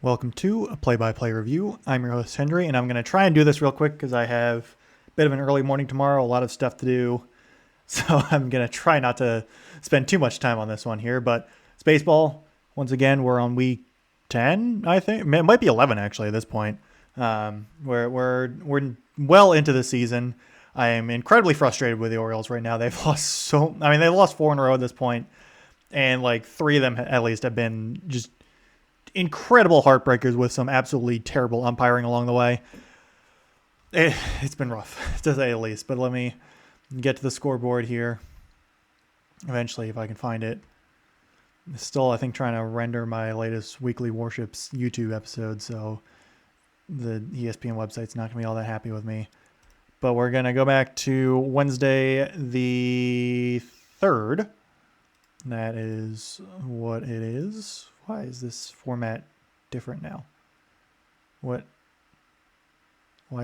Welcome to a play-by-play review. I'm your host, Henry, and I'm going to try and do this real quick because I have a bit of an early morning tomorrow, a lot of stuff to do. So I'm going to try not to spend too much time on this one here, but it's baseball. Once again, we're on week 10, I think. It might be 11, actually, at this point. We're well into the season. I am incredibly frustrated with the Orioles right now. They've lost they lost 4 in a row at this point, and like 3 of them at least have been just incredible heartbreakers with some absolutely terrible umpiring along the way. It's been rough, to say the least, but let me get to the scoreboard here eventually if I can find it. Still, I think, trying to render my latest Weekly Warships YouTube episode, so the ESPN website's not going to be all that happy with me. But we're going to go back to Wednesday the 3rd. That is what it is. Why is this format different now? Why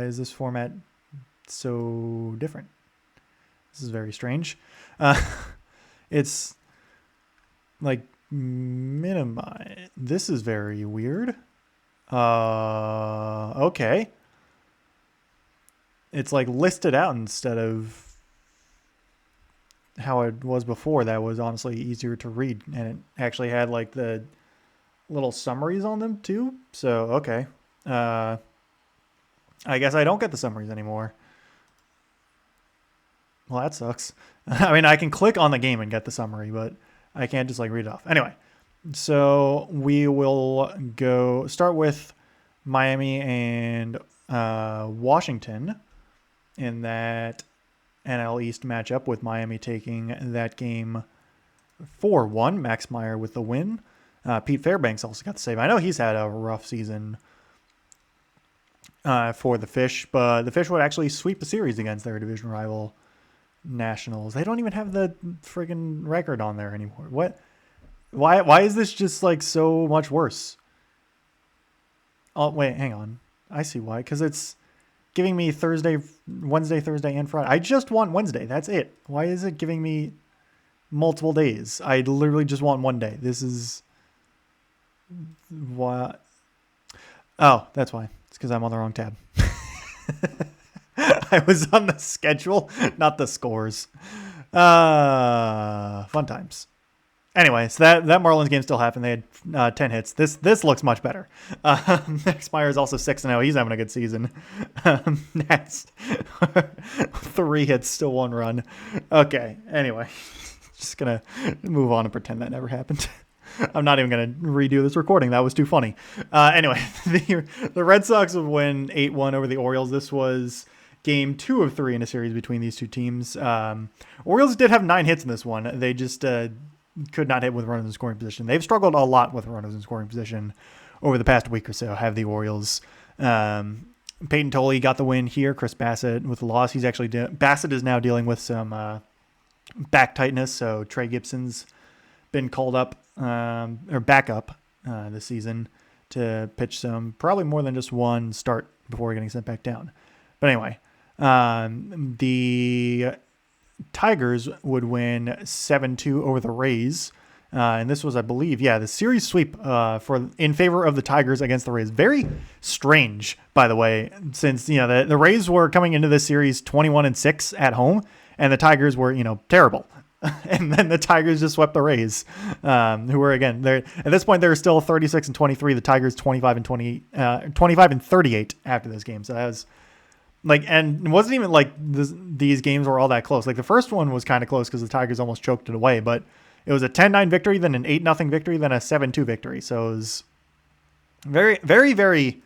is this format so different? This is very strange. It's like minimize. This is very weird. Okay. It's like listed out instead of how it was before. That was honestly easier to read, and it actually had like the little summaries on them too. So okay, I guess I don't get the summaries anymore. Well, that sucks. I mean, I can click on the game and get the summary, but I can't just like read it off. Anyway, so we will start with Miami and Washington in that NL East matchup, with Miami taking that game 4-1. Max Meyer with the win. Pete Fairbanks also got the save. I know he's had a rough season for the Fish, but the Fish would actually sweep the series against their division rival Nationals. They don't even have the friggin' record on there anymore. What? Why is this just like so much worse? Oh, wait, hang on. I see why. Because it's giving me Wednesday, Thursday, and Friday. I just want Wednesday. That's it. Why is it giving me multiple days? I literally just want one day. This is what? Oh, that's why. It's because I'm on the wrong tab. I was on the schedule, not the scores. Fun times. Anyway, so that Marlins game still happened. They had 10 hits. This looks much better. Max Meyer is also 6-0. He's having a good season. Next, 3 hits, still 1 run. Okay, anyway. Just going to move on and pretend that never happened. I'm not even going to redo this recording. That was too funny. Anyway, the Red Sox would win 8-1 over the Orioles. This was game 2 of 3 in a series between these two teams. Orioles did have 9 hits in this one. They just could not hit with runners in scoring position. They've struggled a lot with runners in scoring position over the past week or so, have the Orioles. Peyton Tolley got the win here. Chris Bassett with the loss. Bassett is now dealing with some back tightness, so Trey Gibson's been called up, or back up this season to pitch probably more than just one start before getting sent back down. But anyway, the Tigers would win 7-2 over the Rays. And this was, I believe, the series sweep in favor of the Tigers against the Rays. Very strange, by the way, since the Rays were coming into this series 21-6 at home, and the Tigers were terrible. And then the Tigers just swept the Rays, who were, again, at this point they're still 36-23. The Tigers 25-38 after this game. So that was and it wasn't even like these games were all that close. Like the first one was kind of close because the Tigers almost choked it away, but it was a 10-9 victory, then an 8-0 victory, then a 7-2 victory. So it was very, very, very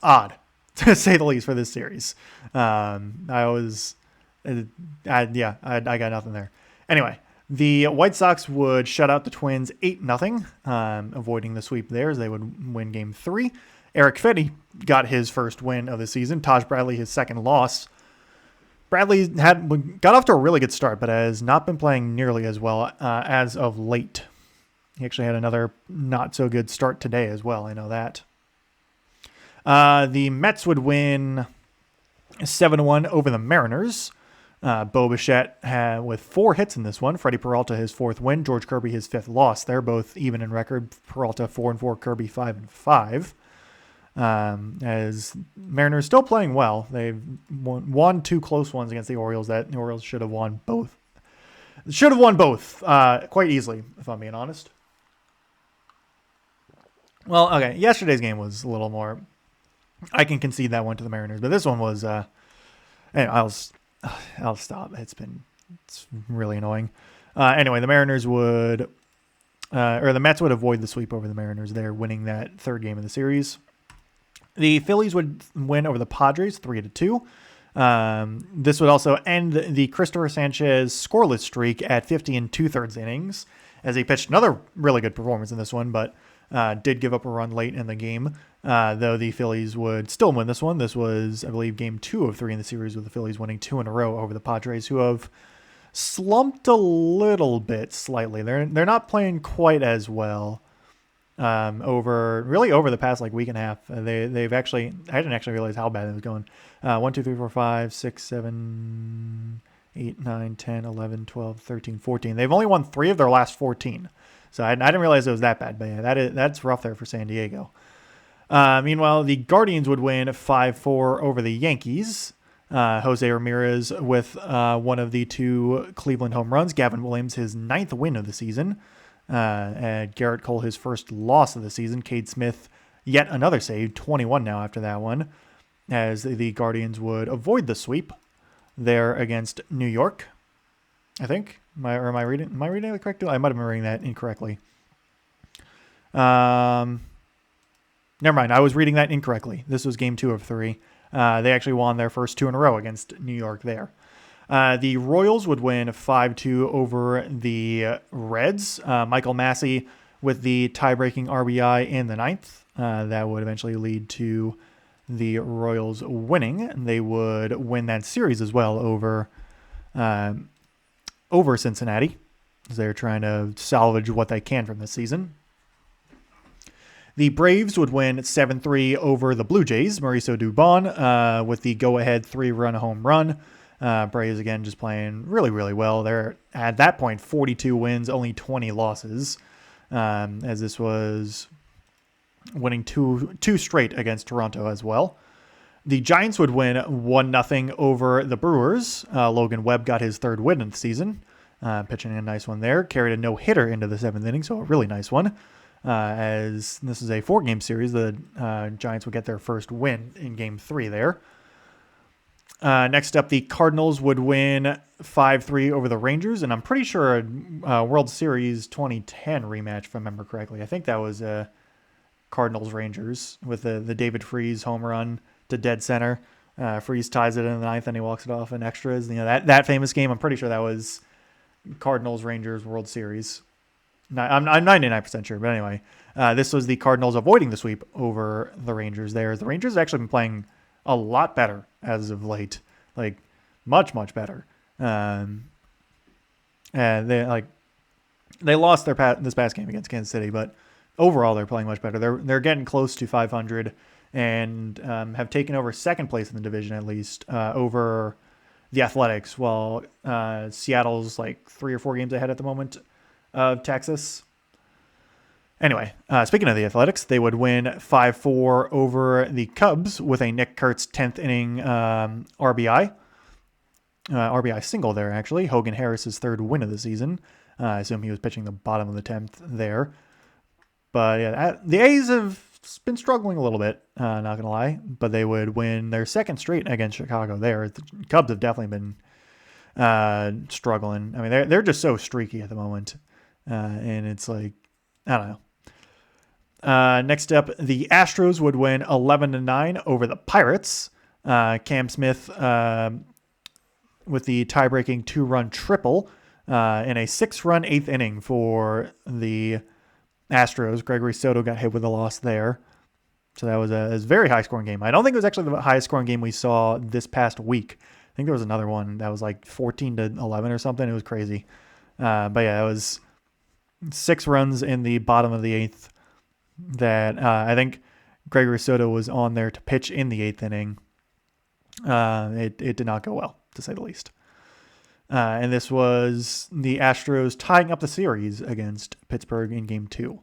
odd, to say the least, for this series. I got nothing there. Anyway, the White Sox would shut out the Twins 8-0, avoiding the sweep there as they would win game 3. Eric Fetty got his first win of the season. Taj Bradley, his second loss. Bradley got off to a really good start, but has not been playing nearly as well as of late. He actually had another not so good start today as well. I know that. The Mets would win 7-1 over the Mariners. Bo Bichette with 4 hits in this one. Freddie Peralta his 4th win. George Kirby his 5th loss. They're both even in record. Peralta 4-4, Kirby 5-5. As Mariners still playing well. They've won 2 close ones against the Orioles that the Orioles should have won both. Should have won both quite easily, if I'm being honest. Well, okay, yesterday's game was a little more. I can concede that one to the Mariners, but this one was. Anyway, I'll stop. It's really annoying. Anyway, the Mariners would, or the Mets would avoid the sweep over the Mariners. They're winning that 3rd game of the series. The Phillies would win over the Padres 3-2. This would also end the Christopher Sanchez scoreless streak at 50 2/3 innings, as he pitched another really good performance in this one, but did give up a run late in the game, though the Phillies would still win this one. This was, I believe, game 2 of 3 in the series, with the Phillies winning 2 in a row over the Padres, who have slumped a little bit slightly. They're not playing quite as well over the past week and a half. They've actually, I didn't actually realize how bad it was going. 1, 2, 3, 4, 5, 6, 7, 8, 9, 10, 11, 12, 13, 14. They've only won 3 of their last 14. So I didn't realize it was that bad, but yeah, that's rough there for San Diego. Meanwhile, the Guardians would win 5-4 over the Yankees. Jose Ramirez with one of the 2 Cleveland home runs. Gavin Williams, his 9th win of the season. And Garrett Cole, his 1st loss of the season. Cade Smith, yet another save, 21 now after that one, as the Guardians would avoid the sweep there against New York, I think. Am I reading it correctly? I might have been reading that incorrectly. Never mind. I was reading that incorrectly. This was game 2 of 3. They actually won their first 2 in a row against New York there. The Royals would win 5-2 over the Reds. Michael Massey with the tie-breaking RBI in the 9th. That would eventually lead to the Royals winning. They would win that series as well over Cincinnati, as they're trying to salvage what they can from this season. The Braves would win 7-3 over the Blue Jays. Mauricio Dubon with the go-ahead 3-run home run. Braves, again, just playing really, really well. They're, at that point, 42 wins, only 20 losses, as this was winning two straight against Toronto as well. The Giants would win 1-0 over the Brewers. Logan Webb got his 3rd win of the season, pitching a nice one there. Carried a no-hitter into the 7th inning, so a really nice one. As this is a 4-game series, the Giants would get their 1st win in Game 3 there. Next up, the Cardinals would win 5-3 over the Rangers, and I'm pretty sure a World Series 2010 rematch, if I remember correctly. I think that was Cardinals-Rangers with the David Freese home run to dead center. Freese ties it in the 9th, and he walks it off in extras. You know, that famous game, I'm pretty sure that was Cardinals-Rangers World Series. I'm 99% sure, but anyway, this was the Cardinals avoiding the sweep over the Rangers there. The Rangers have actually been playing a lot better as of late, much, much better. And they lost this past game against Kansas City, but overall they're playing much better. They're getting close to 500 and have taken over 2nd place in the division, at least over the Athletics, while Seattle's 3 or 4 games ahead at the moment of Texas. Anyway, speaking of the Athletics, they would win 5-4 over the Cubs with a Nick Kurtz 10th inning RBI single there, actually. Hogan Harris's 3rd win of the season. I assume he was pitching the bottom of the 10th there. But yeah, the A's have been struggling a little bit, not going to lie. But they would win their 2nd straight against Chicago there. The Cubs have definitely been struggling. I mean, they're just so streaky at the moment. And it's I don't know. Next up, the Astros would win 11-9 over the Pirates. Cam Smith with the tie-breaking 2-run triple in a 6-run 8th inning for the Astros. Gregory Soto got hit with a loss there. So that was a very high-scoring game. I don't think it was actually the highest-scoring game we saw this past week. I think there was another one that was 14-11 or something. It was crazy. But yeah, it was 6 runs in the bottom of the 8th that I think Gregory Soto was on there to pitch in the 8th inning. It did not go well, to say the least. And this was the Astros tying up the series against Pittsburgh in Game 2.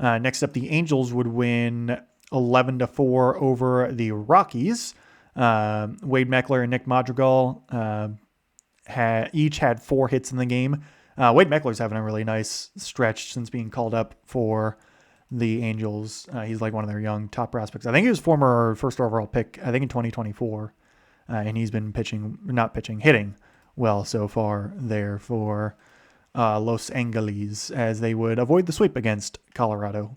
Next up, the Angels would win 11-4 over the Rockies. Wade Meckler and Nick Madrigal each had 4 hits in the game. Wade Meckler's having a really nice stretch since being called up for the Angels. He's like one of their young top prospects. I think he was former first overall pick, I think in 2024. And he's been hitting well so far there for Los Angeles as they would avoid the sweep against Colorado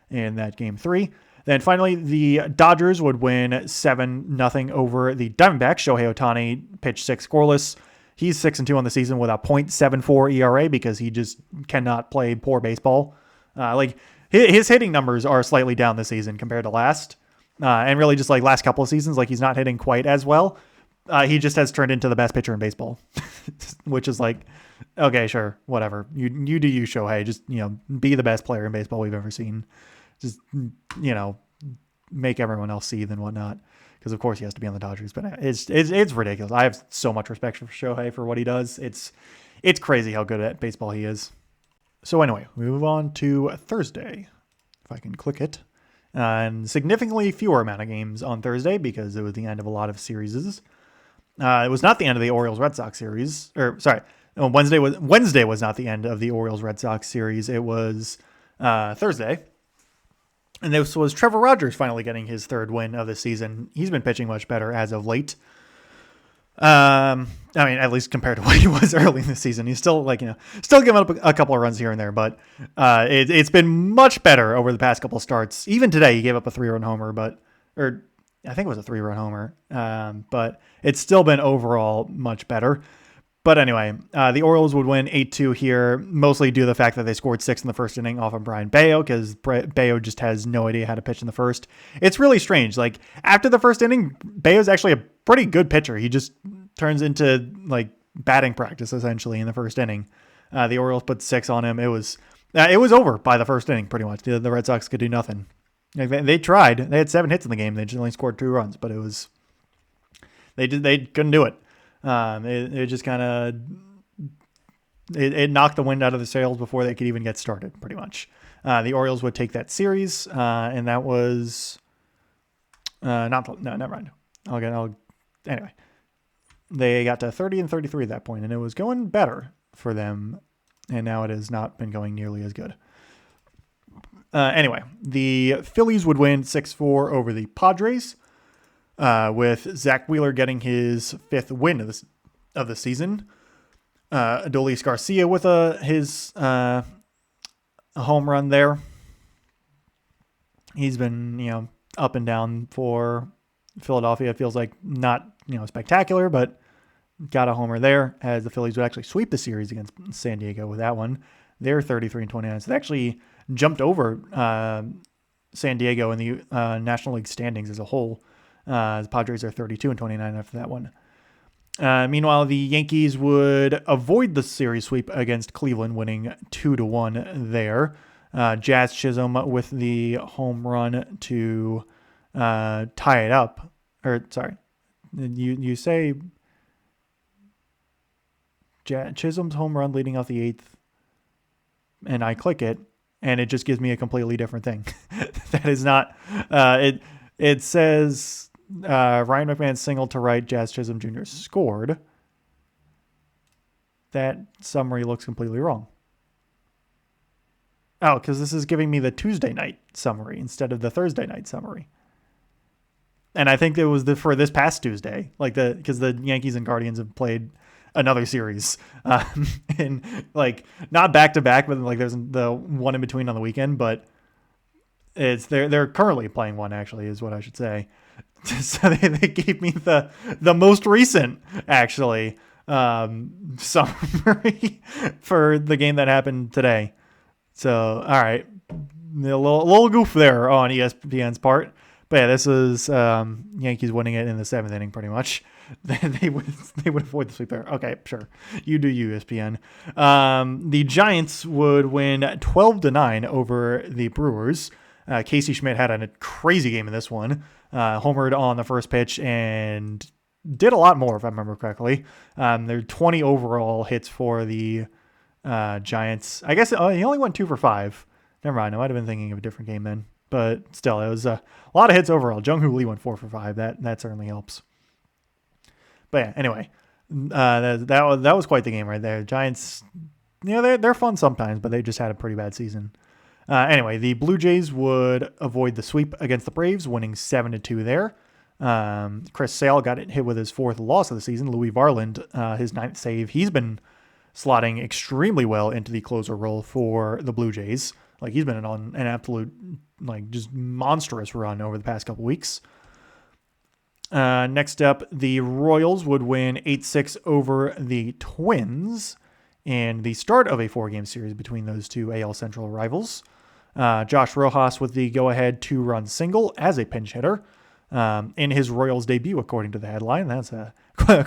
in that Game 3. Then finally, the Dodgers would win 7-0 over the Diamondbacks. Shohei Ohtani pitched 6 scoreless. He's 6-2 on the season with a .74 ERA because he just cannot play poor baseball. His hitting numbers are slightly down this season compared to last. And really just like last couple of seasons, like he's not hitting quite as well. He just has turned into the best pitcher in baseball, which is like, okay, sure, whatever. You do you, Shohei. Just, be the best player in baseball we've ever seen. Just, make everyone else seethe and whatnot. Because of course he has to be on the Dodgers, but it's ridiculous. I have so much respect for Shohei for what he does. It's crazy how good at baseball he is. So anyway, we move on to Thursday. If I can click it. And significantly fewer amount of games on Thursday because it was the end of a lot of series. It was not the end of the Orioles-Red Sox series. Wednesday was not the end of the Orioles-Red Sox series. It was Thursday. And this was Trevor Rogers finally getting his 3rd win of the season. He's been pitching much better as of late. At least compared to what he was early in the season. He's still still giving up a couple of runs here and there, but it's been much better over the past couple of starts. Even today, he gave up a 3-run homer, I think it was a 3-run homer, but it's still been overall much better. But anyway, the Orioles would win 8-2 here, mostly due to the fact that they scored 6 in the first inning off of Brian Bayo, because Bayo just has no idea how to pitch in the first. It's really strange. Like, after the first inning, Bayo's actually a pretty good pitcher. He just turns into, like, batting practice, essentially, in the first inning. The Orioles put 6 on him. It was over by the first inning, pretty much. The Red Sox could do nothing. They tried. They had 7 hits in the game. They just only scored 2 runs, but they couldn't do it. It just kind of it knocked the wind out of the sails before they could even get started, pretty much. The Orioles would take that series, and that was never mind. Anyway, they got to 30-33 at that point, and it was going better for them, and now it has not been going nearly as good. Anyway, the Phillies would win 6-4 over the Padres. With Zach Wheeler getting his 5th win of the season. Adolis Garcia with his a home run there. He's been, up and down for Philadelphia. It feels like not, spectacular, but got a homer there as the Phillies would actually sweep the series against San Diego with that one. They're 33-29. So they actually jumped over San Diego in the National League standings as a whole. The Padres are 32-29 after that one. Meanwhile, the Yankees would avoid the series sweep against Cleveland, winning 2-1 there. Jazz Chisholm with the home run to tie it up. Or sorry, you say Chisholm's home run leading off the 8th, and I click it, and it just gives me a completely different thing. That is not it. It says Ryan McMahon singled to right, Jazz Chisholm Jr. scored. That summary looks completely wrong. Oh, because this is giving me the Tuesday night summary instead of the Thursday night summary. And I think it was for this past Tuesday, because the Yankees and Guardians have played another series, and not back to back, but there's the one in between on the weekend, but they're currently playing one, actually, is what I should say. So they gave me the most recent, actually, summary for the game that happened today. So, all right, a little goof there on ESPN's part. But yeah, this is Yankees winning it in the 7th inning, pretty much. They would avoid the sweep there. Okay, sure. You do you, ESPN. The Giants would win 12-9 over the Brewers. Casey Schmidt had a crazy game in this one. Homered on the first pitch and did a lot more, if I remember correctly. There are 20 overall hits for the Giants. I guess he only went 2 for 5. Never mind. I might have been thinking of a different game then. But still, it was a lot of hits overall. Jung-Hoo Lee went 4 for 5. That certainly helps. But yeah, anyway, that was quite the game right there. Giants, they're fun sometimes, but they just had a pretty bad season. Anyway, the Blue Jays would avoid the sweep against the Braves, winning 7-2 there. Chris Sale got hit with his 4th loss of the season. Louis Varland, his 9th save. He's been slotting extremely well into the closer role for the Blue Jays. Like, he's been on an absolute, just monstrous run over the past couple weeks. Next up, the Royals would win 8-6 over the Twins in the start of a 4-game series between those two AL Central rivals. Josh Rojas with the go-ahead 2-run single as a pinch hitter in his Royals debut, according to the headline. That's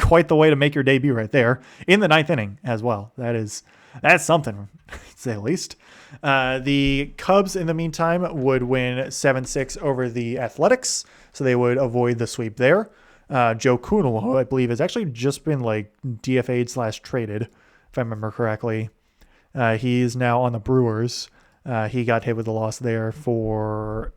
quite the way to make your debut right there in the 9th inning as well. That's something, to say the least. The Cubs, in the meantime, would win 7-6 over the Athletics, so they would avoid the sweep there. Joe Kunal, who I believe has actually just been DFA'd/traded, if I remember correctly. He's now on the Brewers. He got hit with a loss there for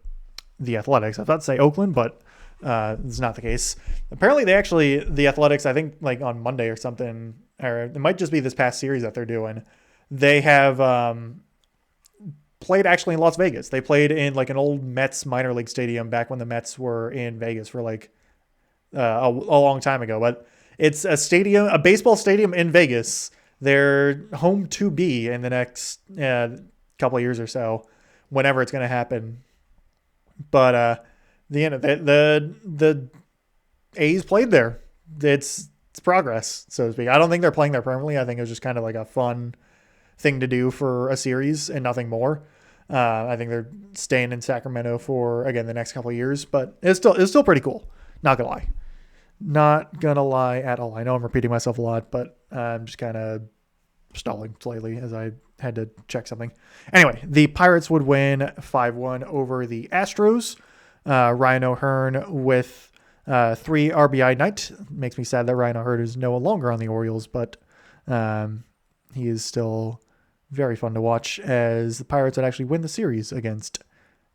the Athletics. I was about to say Oakland, but it's not the case. Apparently, the Athletics, I think on Monday or something, or it might just be this past series that they're doing, they have played actually in Las Vegas. They played in an old Mets minor league stadium back when the Mets were in Vegas for a long time ago. But it's a baseball stadium in Vegas. They're home to be in the next couple of years or so, whenever it's going to happen. But the A's played there. It's progress, so to speak. I don't think they're playing there permanently. I think it was just kind of a fun thing to do for a series and nothing more. I think they're staying in Sacramento for, again, the next couple of years, but it's still pretty cool. Not gonna lie at all. I know I'm repeating myself a lot, but I'm just kind of stalling slightly as I had to check something. Anyway, the Pirates would win 5-1 over the Astros. Ryan O'Hearn with 3 RBI night. Makes me sad that Ryan O'Hearn is no longer on the Orioles, but he is still very fun to watch, as the Pirates would actually win the series against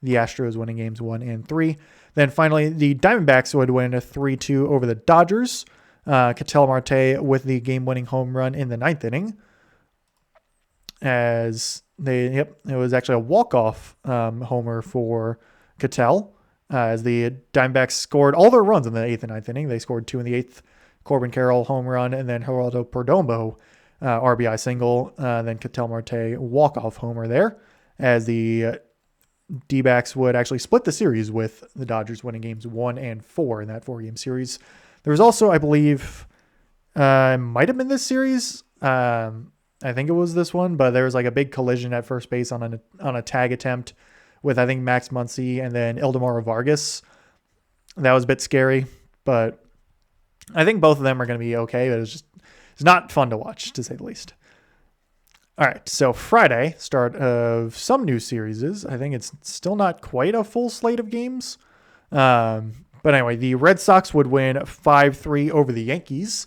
the Astros, winning games 1 and 3. Then finally, the Diamondbacks would win 3-2 over the Dodgers. Ketel Marte with the game-winning home run in the 9th inning, as it was actually a walk-off homer for Ketel, as the Diamondbacks scored all their runs in the 8th and 9th inning. They scored 2 in the 8th, Corbin Carroll home run, and then Geraldo Perdomo RBI single, then Ketel Marte walk-off homer there, as the D-backs would actually split the series with the Dodgers winning games 1 and 4 in that 4-game series. There was also, I believe, might have been this series. I think it was this one, but there was a big collision at first base on a tag attempt with, I think, Max Muncy and then Ildemaro Vargas. That was a bit scary, but I think both of them are going to be okay. But it's not fun to watch, to say the least. All right, so Friday, start of some new series. I think it's still not quite a full slate of games. But anyway, the Red Sox would win 5-3 over the Yankees.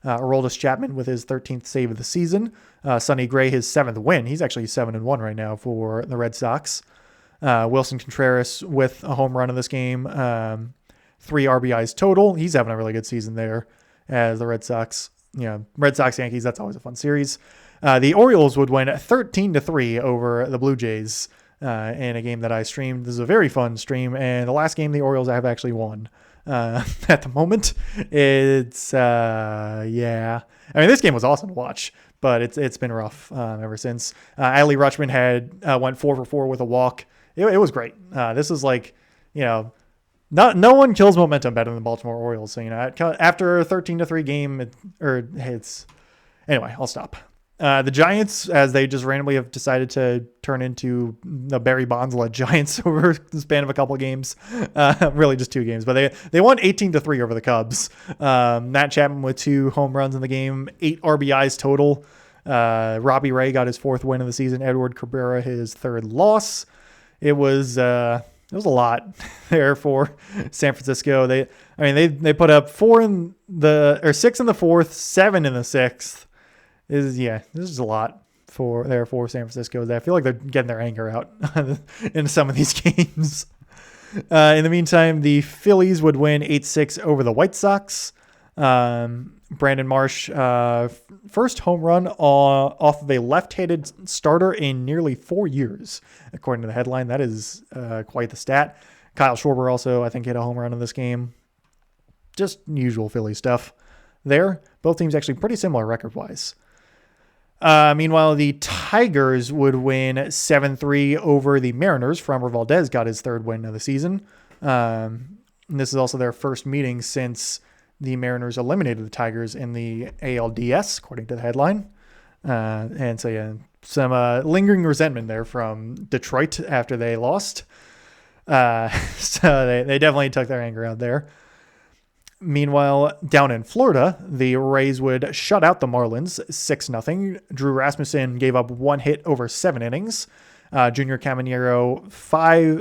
Aroldis Chapman with his 13th save of the season. Sonny Gray, his 7th win. He's actually 7-1 right now for the Red Sox. Wilson Contreras with a home run in this game. 3 RBIs total. He's having a really good season there as the Red Sox. Red Sox Yankees, that's always a fun series. The Orioles would win 13-3 over the Blue Jays in a game that I streamed. This is a very fun stream, and the last game the Orioles have actually won. At the moment, it's yeah. I mean, this game was awesome to watch, but it's been rough ever since. Adley Rutschman went 4 for 4 with a walk. It was great. This is no one kills momentum better than the Baltimore Orioles. So after a 13-3 game, anyway, I'll stop. The Giants, as they just randomly have decided to turn into the Barry Bonds-led Giants over the span of a couple of games, really just 2 games, but they won 18-3 over the Cubs. Matt Chapman with 2 home runs in the game, 8 RBIs total. Robbie Ray got his 4th win of the season. Edward Cabrera his 3rd loss. It was There was a lot there for San Francisco. They put up 6 in the fourth, 7 in the sixth. This is a lot for San Francisco. I feel like they're getting their anger out in some of these games. In the meantime, the Phillies would win 8-6 over the White Sox. Brandon Marsh, first home run off of a left-handed starter in nearly 4 years, according to the headline. That is quite the stat. Kyle Schwarber also, I think, hit a home run in this game. Just usual Philly stuff there. Both teams actually pretty similar record-wise. Meanwhile, the Tigers would win 7-3 over the Mariners. Framber Valdez got his third win of the season. And this is also their first meeting since the Mariners eliminated the Tigers in the ALDS, according to the headline. Some lingering resentment there from Detroit after they lost. So they definitely took their anger out there. Meanwhile, down in Florida, the Rays would shut out the Marlins 6-0. Drew Rasmussen gave up 1 hit over 7 innings. Junior Caminero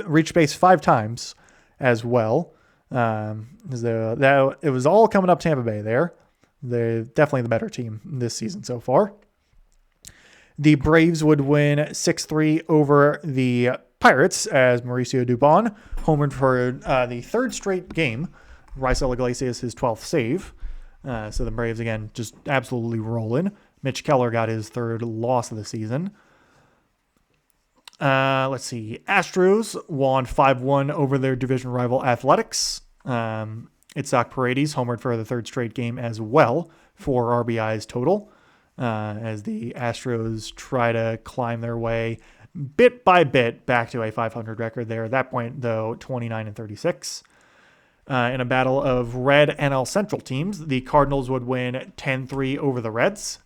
reached base 5 times as well. It was all coming up Tampa Bay there. They're definitely the better team this season so far. The Braves would win 6-3 over the Pirates as Mauricio Dubon homered for the third straight game. Raisel Iglesias his 12th save. So the Braves, again, just absolutely rolling. Mitch Keller got his third loss of the season. Let's see. Astros won 5-1 over their division rival Athletics. Itzhak Paredes homered for the third straight game as well, 4 RBIs total, as the Astros try to climb their way bit by bit back to a 500 record there. At that point, though, 29-36. In a battle of red NL Central teams, the Cardinals would win 10-3 over the Reds.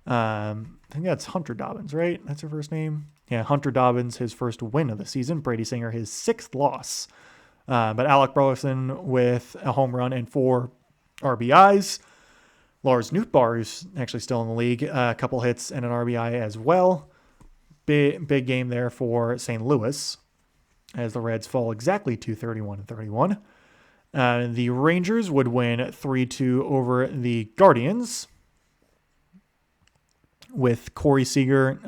I think that's Hunter Dobbins, right? That's her first name? Yeah, Hunter Dobbins, his first win of the season. Brady Singer, his 6th loss. But Alec Burleson with a home run and 4 RBIs. Lars Nootbaar, who's actually still in the league, a couple hits and an RBI as well. Big game there for St. Louis as the Reds fall exactly to 31-31. The Rangers would win 3-2 over the Guardians with Corey Seager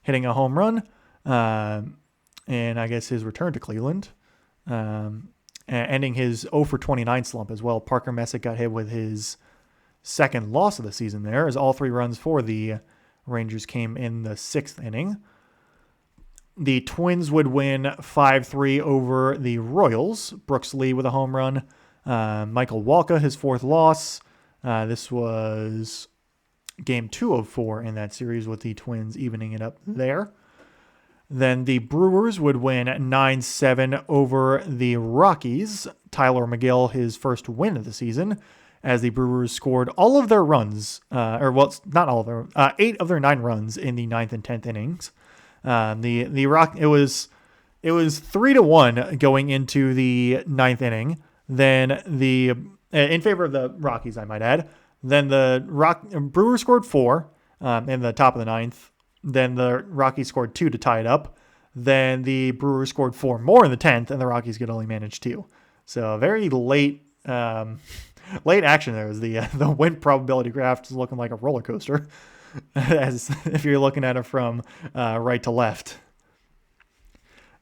hitting a home run and I guess his return to Cleveland, ending his 0-for-29 slump as well. Parker Messick got hit with his 2nd loss of the season there as all 3 runs for the Rangers came in the 6th inning. The Twins would win 5-3 over the Royals. Brooks Lee with a home run. Michael Walker, his 4th loss. This was game 2 of 4 in that series with the Twins evening it up there. Then the Brewers would win 9-7 over the Rockies. Tyler McGill, his first win of the season, as the Brewers scored all of their runs, not all of them, 8 of their 9 runs in the 9th and 10th innings. It was 3-1 going into the 9th inning. Then in favor of the Rockies, I might add. Then the Brewers scored 4 in the top of the 9th. Then the Rockies scored 2 to tie it up. Then the Brewers scored 4 more in the 10th, and the Rockies could only manage 2. So a very late action there. As the win probability graph is looking like a roller coaster, as if you're looking at it from right to left.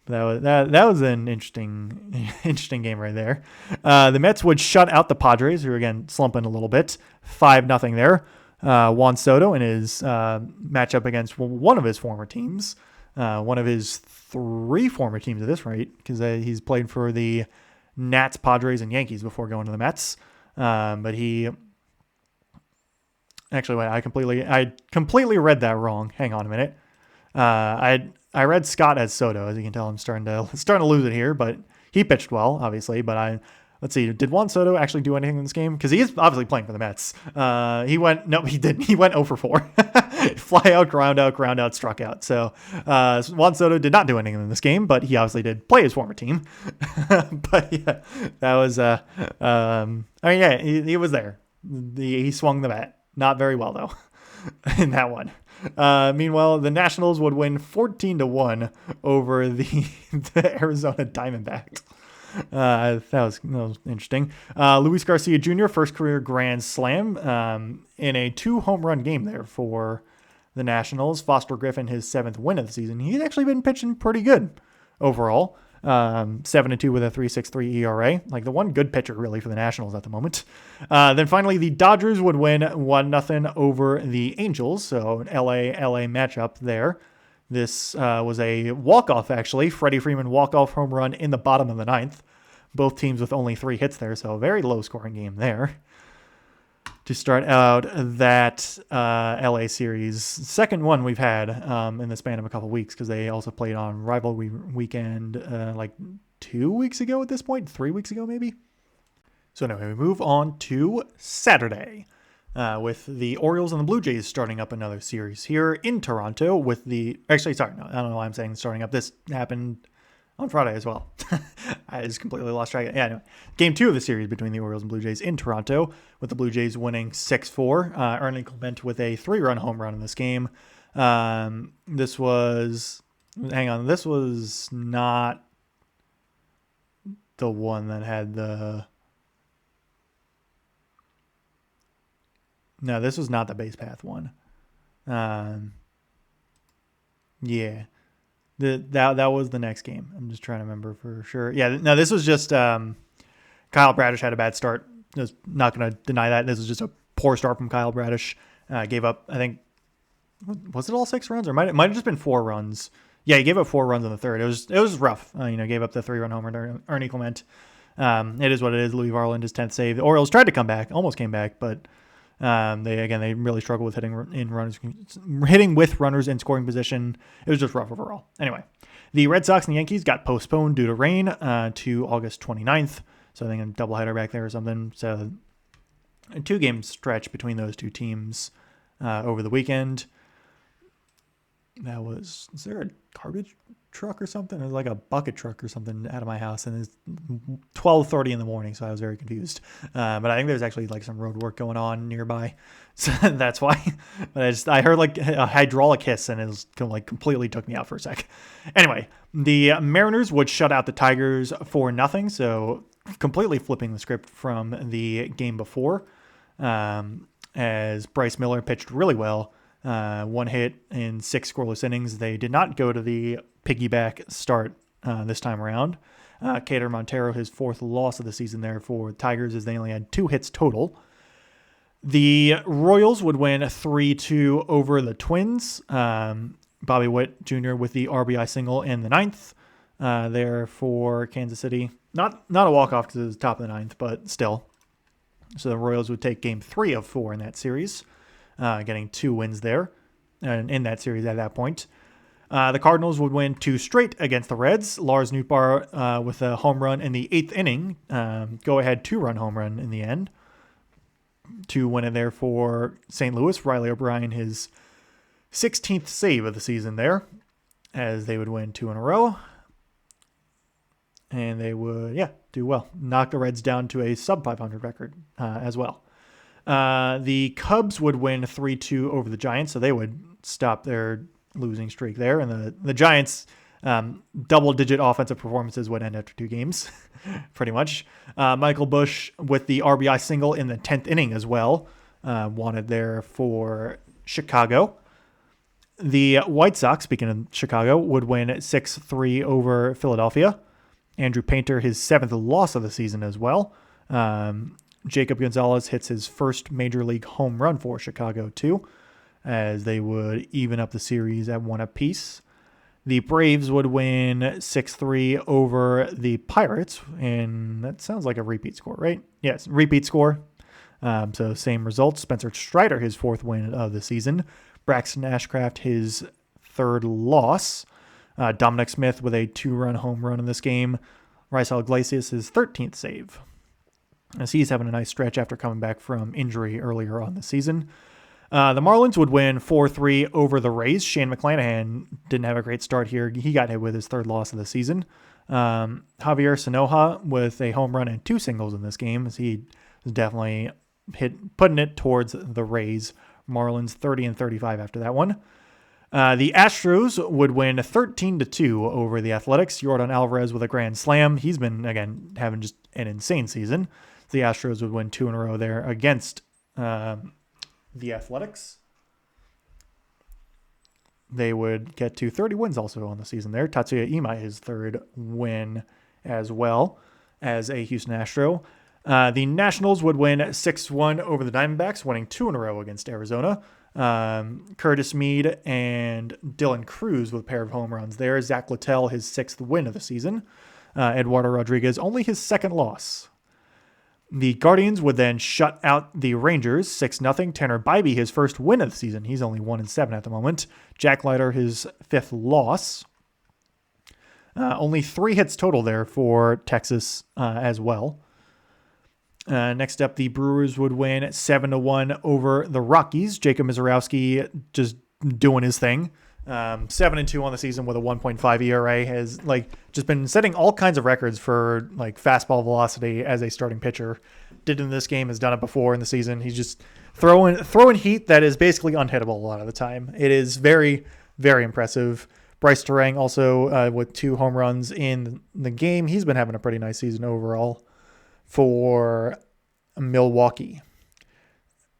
That was an interesting game right there. The Mets would shut out the Padres, who are again slumping a little bit, 5-0 there. Juan Soto in his matchup against one of his former teams, one of his 3 former teams at this rate, because he's played for the Nats, Padres, and Yankees before going to the Mets. But he actually wait, I completely read that wrong. Hang on a minute. I read Scott as Soto. As you can tell, I'm starting to lose it here, but he pitched well, obviously. But let's see, did Juan Soto actually do anything in this game? Because he is obviously playing for the Mets. He didn't. He went 0 for 4. Fly out, ground out, struck out. So Juan Soto did not do anything in this game, but he obviously did play his former team. But yeah, that was, he was there. He swung the bat. Not very well, though, in that one. Meanwhile, the Nationals would win 14-1 over the Arizona Diamondbacks. That was interesting. Luis Garcia Jr., first career grand slam in a 2-home run game there for the Nationals. Foster Griffin, his 7th win of the season. He's actually been pitching pretty good overall. 7-2 with a 3.63 ERA. Like the one good pitcher really for the Nationals at the moment. Then finally, the Dodgers would win 1-0 over the Angels. So an LA matchup there. This was a walk-off, actually. Freddie Freeman walk-off home run in the bottom of the 9th. Both teams with only 3 hits there, so a very low-scoring game there. To start out that LA series. Second one we've had in the span of a couple weeks, because they also played on rivalry weekend like 2 weeks ago at this point. 3 weeks ago, maybe. So anyway, we move on to Saturday. With the Orioles and the Blue Jays starting up another series here in Toronto with the... Actually, sorry, no, I don't know why I'm saying starting up. This happened on Friday as well. I just completely lost track. Yeah, anyway. Game 2 of the series between the Orioles and Blue Jays in Toronto, with the Blue Jays winning 6-4. Ernie Clement with a 3-run home run in this game. This was not the one that had the... No, this was not the base path one. Yeah. That was the next game. I'm just trying to remember for sure. Yeah, no, this was just Kyle Bradish had a bad start. I was not going to deny that. This was just a poor start from Kyle Bradish. Gave up, I think, was it all 6 runs? Or it might have just been 4 runs. Yeah, he gave up 4 runs in the third. It was rough. Gave up the 3-run homer to Ernie Clement. It is what it is. Louis Varland, his 10th save. The Orioles tried to come back, almost came back, but they really struggle with hitting with runners in scoring position. It was just rough overall. Anyway, the Red Sox and the Yankees got postponed due to rain to August 29th. So I think a doubleheader back there or something. So a 2-game stretch between those two teams over the weekend. Is there a garbage truck or something? It was like a bucket truck or something out of my house, and it's 12:30 in the morning, so I was very confused. But I think there's actually like some road work going on nearby, so that's why. But I heard like a hydraulic hiss, and it was completely took me out for a sec. Anyway, the Mariners would shut out the Tigers 4-0, so completely flipping the script from the game before, as Bryce Miller pitched really well. 1 hit in 6 scoreless innings. They did not go to the piggyback start this time around. Cater Montero, his 4th loss of the season there for Tigers, as they only had 2 hits total. The Royals would win 3-2 over the Twins. Bobby Witt Jr. with the RBI single in the 9th there for Kansas City. Not a walk-off because it was top of the 9th, but still. So the Royals would take game 3 of 4 in that series. Getting 2 wins there and in that series at that point. The Cardinals would win 2 straight against the Reds. Lars Nootbaar with a home run in the 8th inning. Go-ahead 2-run home run in the end to win it there for St. Louis. Riley O'Brien, his 16th save of the season there, as they would win 2 in a row. And they would, do well. Knock the Reds down to a sub-500 record as well. The Cubs would win 3-2 over the Giants, so they would stop their losing streak there. And the Giants, double-digit offensive performances would end after 2 games, pretty much. Michael Busch with the RBI single in the 10th inning as well, wanted there for Chicago. The White Sox, speaking of Chicago, would win 6-3 over Philadelphia. Andrew Painter, his 7th loss of the season as well. Jacob Gonzalez hits his first major league home run for Chicago, too, as they would even up the series at 1 apiece. The Braves would win 6-3 over the Pirates, and that sounds like a repeat score, right? Yes, repeat score. So same results. Spencer Strider, his 4th win of the season. Braxton Ashcraft, his 3rd loss. Dominic Smith with a 2-run home run in this game. Raisel Iglesias, his 13th save, as he's having a nice stretch after coming back from injury earlier on the season. The Marlins would win 4-3 over the Rays. Shane McClanahan didn't have a great start here. He got hit with his 3rd loss of the season. Javier Sanoja with a home run and 2 singles in this game, as he was definitely putting it towards the Rays Marlins 30-35 after that one. The Astros would win 13-2 over the Athletics. Yordan Alvarez with a grand slam. He's been, again, having just an insane season. The Astros would win 2 in a row there against the Athletics. They would get to 30 wins also on the season there. Tatsuya Ima, his 3rd win as well as a Houston Astro. The Nationals would win 6-1 over the Diamondbacks, winning 2 in a row against Arizona. Curtis Mead and Dylan Cruz with a pair of home runs there. Zach Littell, his 6th win of the season. Eduardo Rodriguez, only his 2nd loss. The Guardians would then shut out the Rangers 6-0. Tanner Bybee, his 1st win of the season. He's only 1-7 at the moment. Jack Leiter, his 5th loss. Only 3 hits total there for Texas as well. Next up, the Brewers would win 7-1 over the Rockies. Jacob Mizorowski just doing his thing. 7-2 on the season with a 1.5 ERA, has just been setting all kinds of records for fastball velocity as a starting pitcher. Did in this game, has done it before in the season. He's just throwing heat that is basically unhittable a lot of the time. It is very, very impressive. Bryce Terang also with 2 home runs in the game. He's been having a pretty nice season overall for Milwaukee.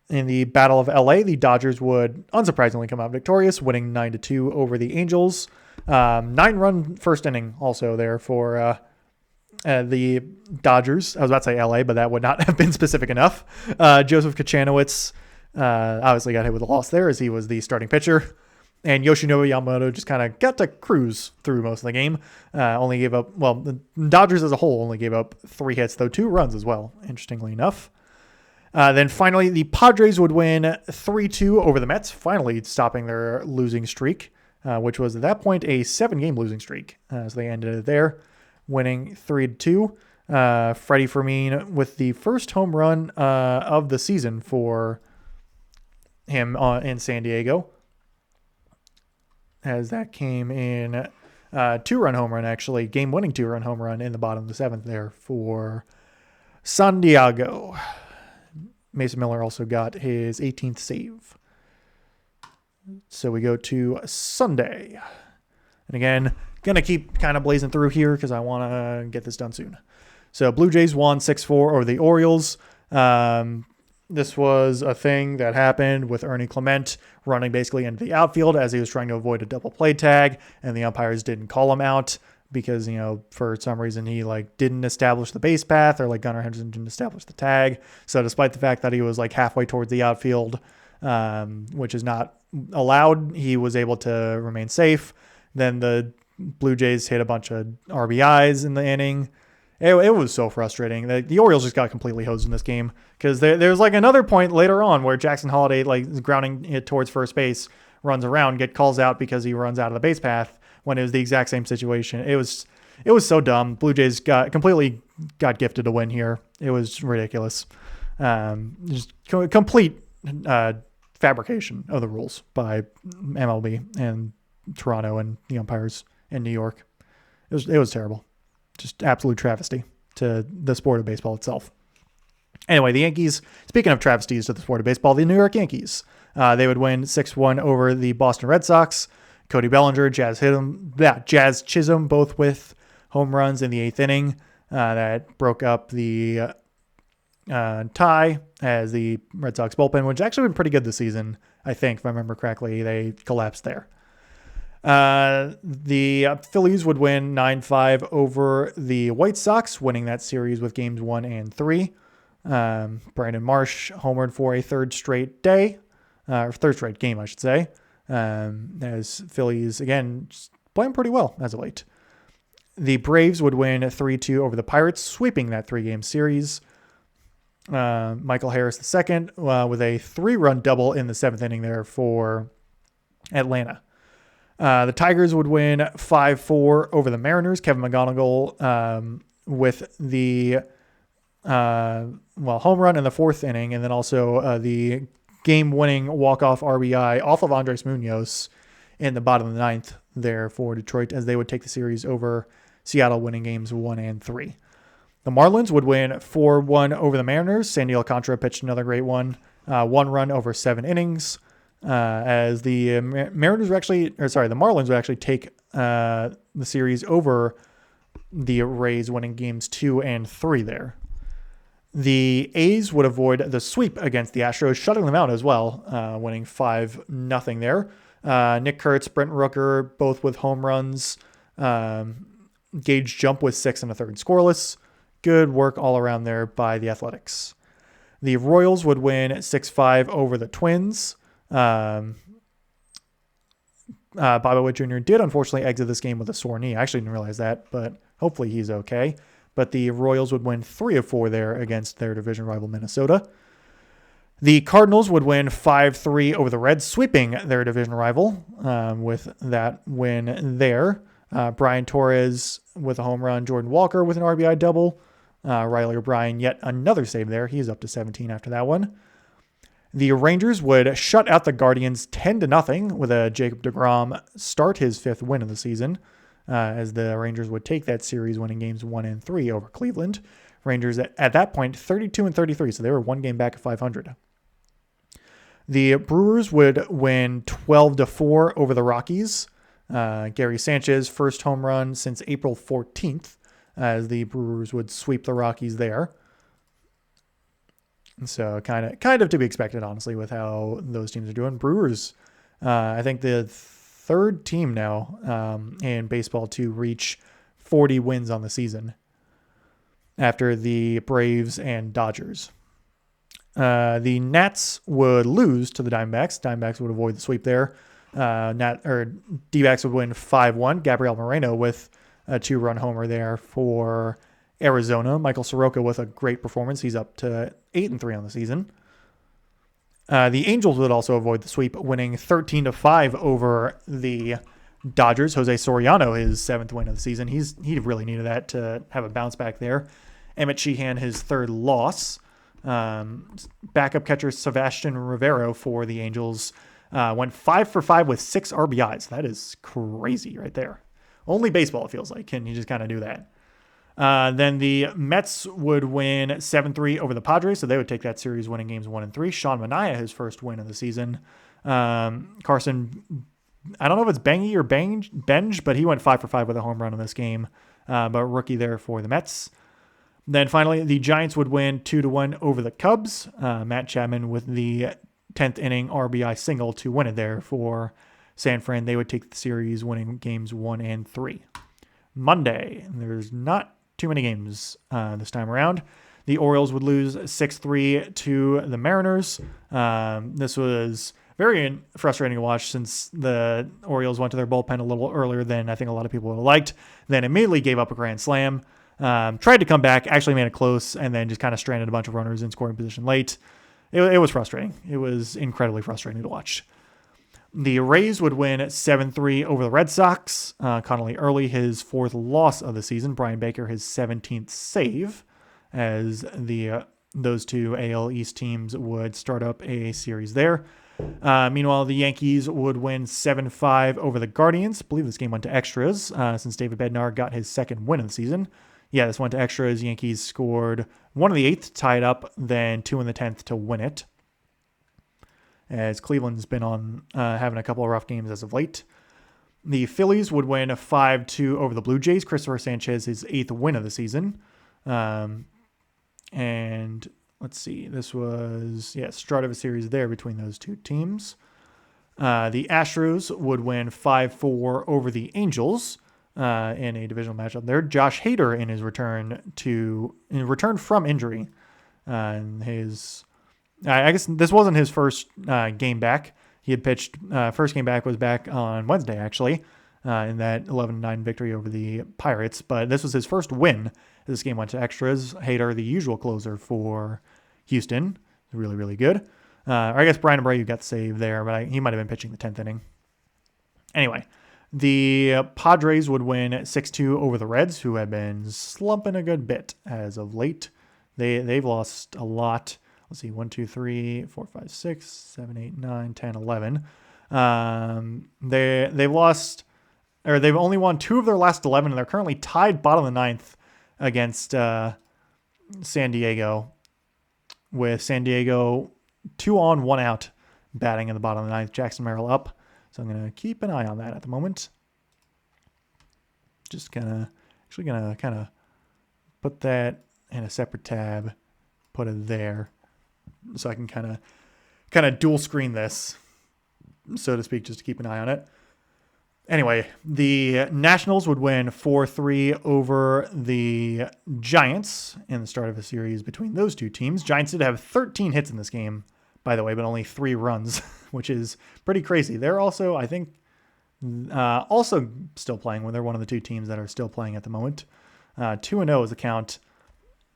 In the Battle of LA, the Dodgers would unsurprisingly come out victorious, winning 9-2 over the Angels. 9-run first inning also there for the Dodgers. I was about to say LA, but that would not have been specific enough. Joseph Kochanowicz obviously got hit with a loss there as he was the starting pitcher. And Yoshinobu Yamamoto just kind of got to cruise through most of the game. Only gave up, the Dodgers as a whole only gave up 3 hits, though 2 runs as well, interestingly enough. Then finally, the Padres would win 3-2 over the Mets, finally stopping their losing streak, which was at that point a 7-game losing streak. So they ended it there, winning 3-2. Freddie Fermin with the first home run of the season for him in San Diego, as that came in 2-run home run, actually, game-winning 2-run home run in the bottom of the 7th there for San Diego. Mason Miller also got his 18th save. So we go to Sunday. And again, going to keep kind of blazing through here because I want to get this done soon. So Blue Jays won 6-4 over the Orioles. This was a thing that happened with Ernie Clement running basically into the outfield as he was trying to avoid a double play tag, and the umpires didn't call him out because, for some reason he didn't establish the base path, or Gunnar Henderson didn't establish the tag. So despite the fact that he was halfway towards the outfield, which is not allowed, he was able to remain safe. Then the Blue Jays hit a bunch of RBIs in the inning. It was so frustrating. The Orioles just got completely hosed in this game because there's another point later on where Jackson Holliday, is grounding it towards first base, runs around, calls out because he runs out of the base path, when it was the exact same situation. It was so dumb. Blue Jays got gifted a win here. It was ridiculous. Just complete fabrication of the rules by MLB and Toronto and the umpires in New York. It was terrible. Just absolute travesty to the sport of baseball itself. Anyway, the Yankees, speaking of travesties to the sport of baseball, the New York Yankees, they would win 6-1 over the Boston Red Sox. Cody Bellinger, Jazz Chisholm, both with home runs in the 8th inning. That broke up the tie as the Red Sox bullpen, which actually been pretty good this season, I think, if I remember correctly. They collapsed there. The Phillies would win 9-5 over the White Sox, winning that series with games 1 and 3. Brandon Marsh homered for a third straight game, I should say. As Phillies, again, just playing pretty well as of late. The Braves would win 3-2 over the Pirates, sweeping that 3-game series. Michael Harris II with a 3-run double in the 7th inning there for Atlanta. The Tigers would win 5-4 over the Mariners. Kevin McGonigal with the home run in the 4th inning, and then also the game-winning walk-off RBI off of Andres Munoz in the bottom of the 9th there for Detroit, as they would take the series over Seattle, winning games 1 and 3. The Marlins would win 4-1 over the Mariners. Sandy Alcantara pitched another great one. 1 run over 7 innings. As the the Marlins would actually take the series over the Rays, winning games 2 and 3 there. The A's would avoid the sweep against the Astros, shutting them out as well, winning 5-0 there. Nick Kurtz, Brent Rooker, both with home runs. Gage Jump with 6 1/3 scoreless. Good work all around there by the Athletics. The Royals would win 6-5 over the Twins. Bobby Witt Jr. did unfortunately exit this game with a sore knee. I actually didn't realize that, but hopefully he's okay. But the Royals would win 3 of 4 there against their division rival Minnesota. The Cardinals would win 5-3 over the Reds, sweeping their division rival with that win there. Brian Torres with a home run, Jordan Walker with an RBI double. Riley O'Brien, yet another save there. He's up to 17 after that one. The Rangers would shut out the Guardians 10-0 with a Jacob deGrom start his 5th win of the season, as the Rangers would take that series, winning games 1 and 3 over Cleveland. Rangers at that point 32-33, so they were 1 game back of 500. The Brewers would win 12-4 over the Rockies. Gary Sanchez, first home run since April 14th, as the Brewers would sweep the Rockies there. So kind of to be expected, honestly, with how those teams are doing. Brewers, I think the 3rd team now in baseball to reach 40 wins on the season, after the Braves and Dodgers. The Nats would lose to the Diamondbacks. Diamondbacks would avoid the sweep there. D-backs would win 5-1. Gabriel Moreno with a 2-run homer there for Arizona. Michael Soroka with a great performance. He's up to 8-3 on the season. The Angels would also avoid the sweep, winning 13-5 over the Dodgers. Jose Soriano, his 7th win of the season. He really needed that to have a bounce back there. Emmett Sheehan, his 3rd loss. Backup catcher Sebastian Rivero for the Angels went 5 for 5 with 6 RBIs. That is crazy right there. Only baseball, it feels like, can you just kind of do that. Then the Mets would win 7-3 over the Padres, so they would take that series, winning games 1 and 3. Sean Manaea, his 1st win of the season. Carson, I don't know if it's Bengy or Benj, but he went 5 for 5 with a home run in this game. But rookie there for the Mets. Then finally, the Giants would win 2-1 over the Cubs. Matt Chapman with the 10th inning RBI single to win it there for San Fran. They would take the series, winning games 1 and 3. Monday, there's not too many games this time around. The Orioles would lose 6-3 to the Mariners. This was very frustrating to watch, since the Orioles went to their bullpen a little earlier than I think a lot of people would have liked, then immediately gave up a grand slam. Tried to come back, actually made it close, and then just kind of stranded a bunch of runners in scoring position late. It was frustrating. It was incredibly frustrating to watch. The Rays would win 7-3 over the Red Sox. Connolly Early, his 4th loss of the season. Brian Baker, his 17th save, as those two AL East teams would start up a series there. Meanwhile, the Yankees would win 7-5 over the Guardians. I believe this game went to extras, since David Bednar got his 2nd win of the season. Yeah, this went to extras. Yankees scored 1 in the 8th, tied up, then 2 in the 10th to win it, as Cleveland's been on having a couple of rough games as of late. The Phillies would win 5-2 over the Blue Jays. Christopher Sanchez, his 8th win of the season. And let's see, this was, start of a series there between those two teams. The Astros would win 5-4 over the Angels in a divisional matchup there. Josh Hader in his return from injury. I guess this wasn't his first game back. He had pitched, first game back was back on Wednesday, actually, in that 11-9 victory over the Pirates. But this was his first win. This game went to extras. Hader, the usual closer for Houston, really, really good. Or I guess Brian Abreu got saved there, but he might have been pitching the 10th inning. Anyway, the Padres would win 6-2 over the Reds, who have been slumping a good bit as of late. They've lost a lot. Let's see, 1, 2, 3, 4, 5, 6, 7, 8, 9, 10, 11. They've lost, or they've only won 2 of their last 11, and they're currently tied bottom of the 9th against San Diego, with San Diego 2 on, 1 out batting in the bottom of the ninth. Jackson Merrill up. So I'm going to keep an eye on that at the moment. Just gonna kind of put that in a separate tab, put it there, so I can kind of dual screen this, so to speak, just to keep an eye on it. Anyway, the Nationals would win 4-3 over the Giants in the start of a series between those two teams. Giants did have 13 hits in this game, by the way, but only 3 runs, which is pretty crazy. They're also, I think, also still playing when they're one of the two teams that are still playing at the moment. 2-0 is the count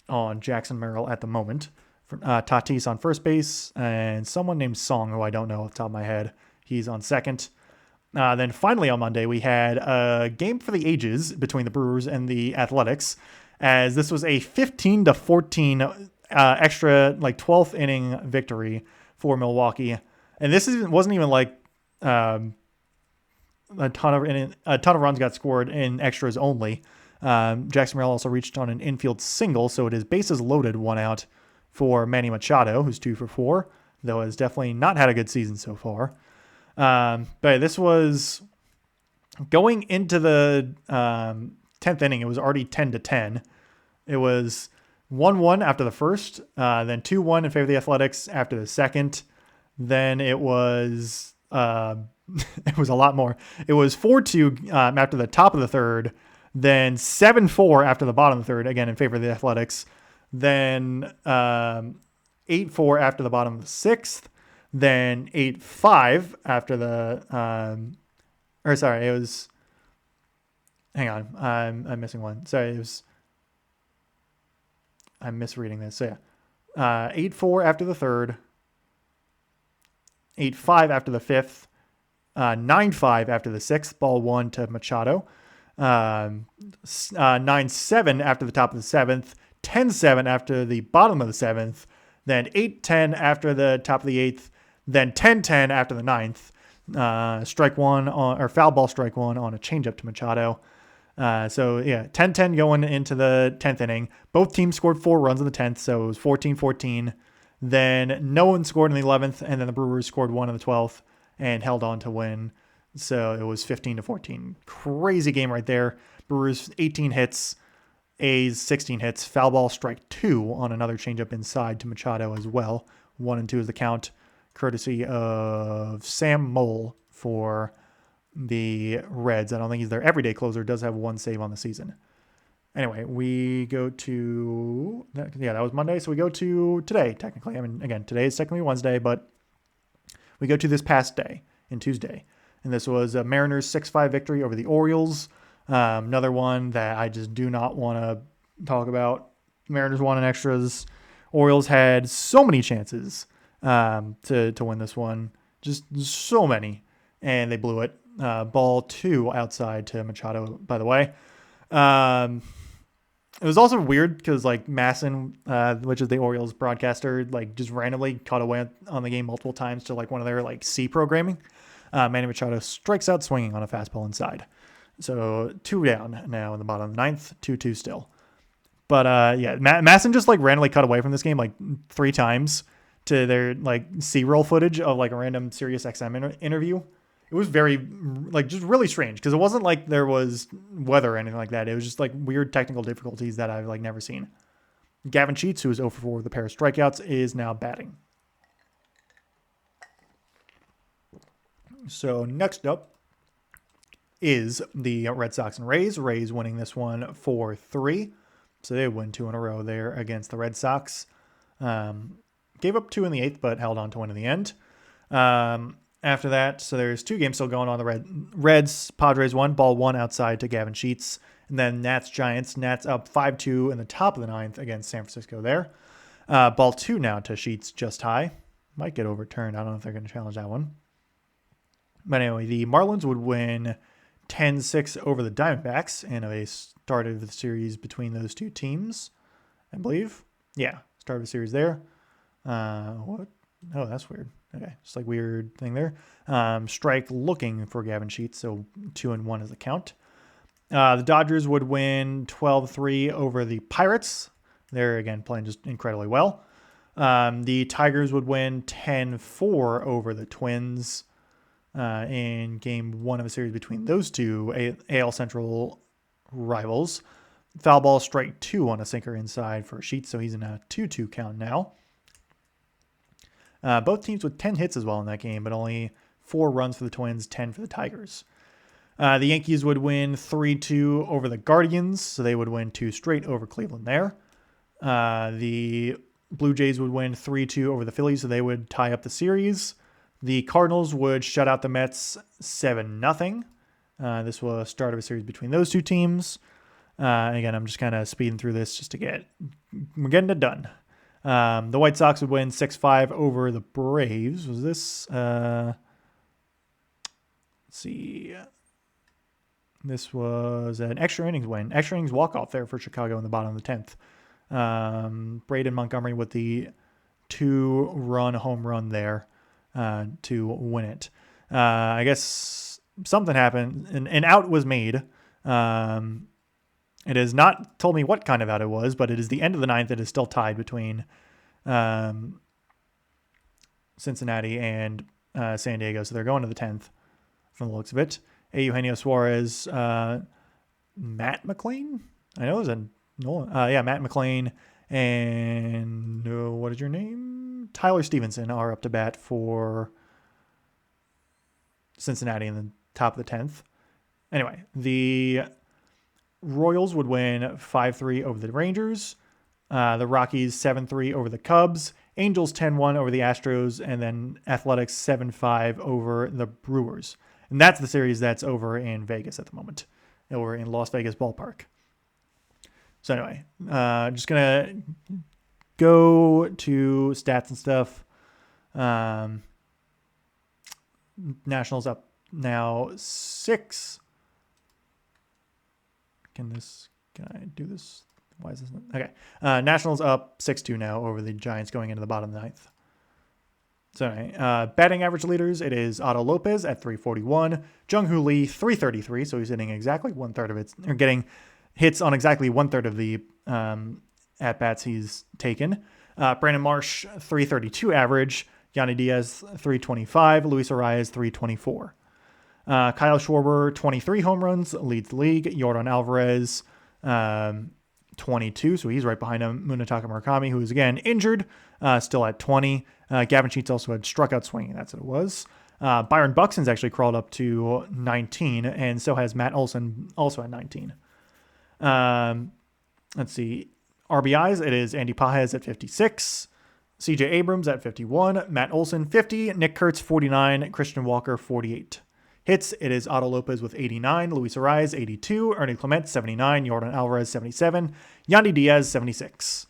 on Jackson Merrill at the moment. Tatis on first base, and someone named Song, who I don't know off the top of my head. He's on second. Then finally on Monday, we had a game for the ages between the Brewers and the Athletics, as this was a 15-14 extra, 12th inning victory for Milwaukee. And this wasn't even like a ton of runs got scored in extras only. Jackson Merrill also reached on an infield single, so it is bases loaded, 1 out for Manny Machado, who's 2 for 4, though has definitely not had a good season so far. But this was going into the 10th inning. It was already 10-10. It was 1-1 after the first, then 2-1 in favor of the Athletics after the second. Then it was it was a lot more. It was 4-2 after the top of the third, then 7-4 after the bottom of the third, again in favor of the Athletics. Then 8-4 after the bottom of the sixth. Then 8-5 after the it was, hang on, I'm missing one. Sorry, I'm misreading this. So yeah, 8-4 after the third, 8-5 after the fifth, 9-5 after the sixth, ball 1 to Machado, 9-7 after the top of the seventh, 10-7 after the bottom of the seventh, then 8-10 after the top of the eighth, then 10-10 after the ninth. Strike one or foul ball strike one on a changeup to Machado. So yeah, 10-10 going into the 10th inning. Both teams scored 4 runs in the 10th, so it was 14-14. Then no one scored in the 11th, and then the Brewers scored 1 in the 12th and held on to win. So it was 15-14. Crazy game right there. Brewers 18 hits, A's 16 hits. Foul ball strike 2 on another changeup inside to Machado as well. 1 and 2 is the count, courtesy of Sam Mole for the Reds. I don't think he's their everyday closer. Does have 1 save on the season. Anyway, we go to, that was Monday. So we go to today, technically. I mean, again, today is technically Wednesday, but we go to this past day, in Tuesday. And this was a Mariners 6-5 victory over the Orioles. Another one that I just do not want to talk about. Mariners won in extras. Orioles had so many chances to win this one. Just so many. And they blew it. Ball 2 outside to Machado, by the way. It was also weird because Masson, which is the Orioles broadcaster, just randomly caught away on the game multiple times to one of their C programming. Manny Machado strikes out swinging on a fastball inside. So 2 down now in the bottom of the 9th, 2-2 still. But yeah, Masson just randomly cut away from this game 3 times to their C-roll footage of a random Sirius XM interview. It was very just really strange because it wasn't there was weather or anything like that. It was just weird technical difficulties that I've never seen. Gavin Sheets, who is 0 for 4 with a pair of strikeouts, is now batting. So next up is the Red Sox and Rays. Rays winning this one 4-3. So they win 2 in a row there against the Red Sox. Gave up 2 in the 8th, but held on to win in the end. After that, so there's 2 games still going on. The Reds, Padres won, ball 1 outside to Gavin Sheets. And then Nats, Giants. Nats up 5-2 in the top of the 9th against San Francisco there. Ball 2 now to Sheets just high. Might get overturned. I don't know if they're going to challenge that one. But anyway, the Marlins would win 10-6 over the Diamondbacks in a start of the series between those two teams, I believe. Yeah, start of the series there. What? Oh, that's weird. Okay, just weird thing there. Strike looking for Gavin Sheets, so 2-1 is the count. The Dodgers would win 12-3 over the Pirates. They're, again, playing just incredibly well. The Tigers would win 10-4 over the Twins in game one of a series between those two AL Central rivals. Foul ball, strike 2 on a sinker inside for Sheets, so he's in a 2-2 count now. Both teams with 10 hits as well in that game, but only 4 runs for the Twins, 10 for the Tigers. The Yankees would win 3-2 over the Guardians, so they would win 2 straight over Cleveland there. The Blue Jays would win 3-2 over the Phillies, so they would tie up the series. The Cardinals would shut out the Mets 7-0. This was the start of a series between those two teams. Again, I'm just kind of speeding through this just to we're getting it done. The White Sox would win 6-5 over the Braves. Was this, let's see. This was an extra innings win. Extra innings walk-off there for Chicago in the bottom of the 10th. Braden Montgomery with the 2-run home run there to win it. I guess something happened. An out was made. It has not told me what kind of out it was, but it is the end of the 9th. It is still tied between Cincinnati and San Diego. So they're going to the 10th from the looks of it. Eugenio Suarez, Matt McLean? I know it was Matt McLean and what is your name? Tyler Stevenson are up to bat for Cincinnati in the top of the 10th. Anyway, the Royals would win 5-3 over the Rangers. The Rockies 7-3 over the Cubs. Angels 10-1 over the Astros. And then Athletics 7-5 over the Brewers. And that's the series that's over in Vegas at the moment. Over in Las Vegas Ballpark. So anyway, just going to go to stats and stuff. Nationals up now 6. Can I do this? Why is this not? Okay. Nationals up 6-2 now over the Giants going into the bottom of the 9th. So anyway, batting average leaders, it is Otto Lopez at 341, Jung-Hoo Lee 333, so he's hitting exactly 1/3 of it, or getting hits on exactly 1/3 of the at-bats he's taken. Brandon Marsh 332 average, Yandy Diaz 325, Luis Arias 324. Kyle Schwarber 23 home runs, leads the league. Yordan Alvarez 22, so he's right behind him. Munetaka Murakami, who is again injured, still at 20. Gavin Sheets also had struck out swinging. That's what it was. Byron Buxton's actually crawled up to 19, and so has Matt Olson, also at 19. Let's see. RBIs, it is Andy Pajes at 56. CJ Abrams at 51. Matt Olson 50. Nick Kurtz 49. Christian Walker 48. Hits, it is Otto Lopez with 89. Luis Arias 82. Ernie Clement 79. Yordan Alvarez 77. Yandy Diaz 76.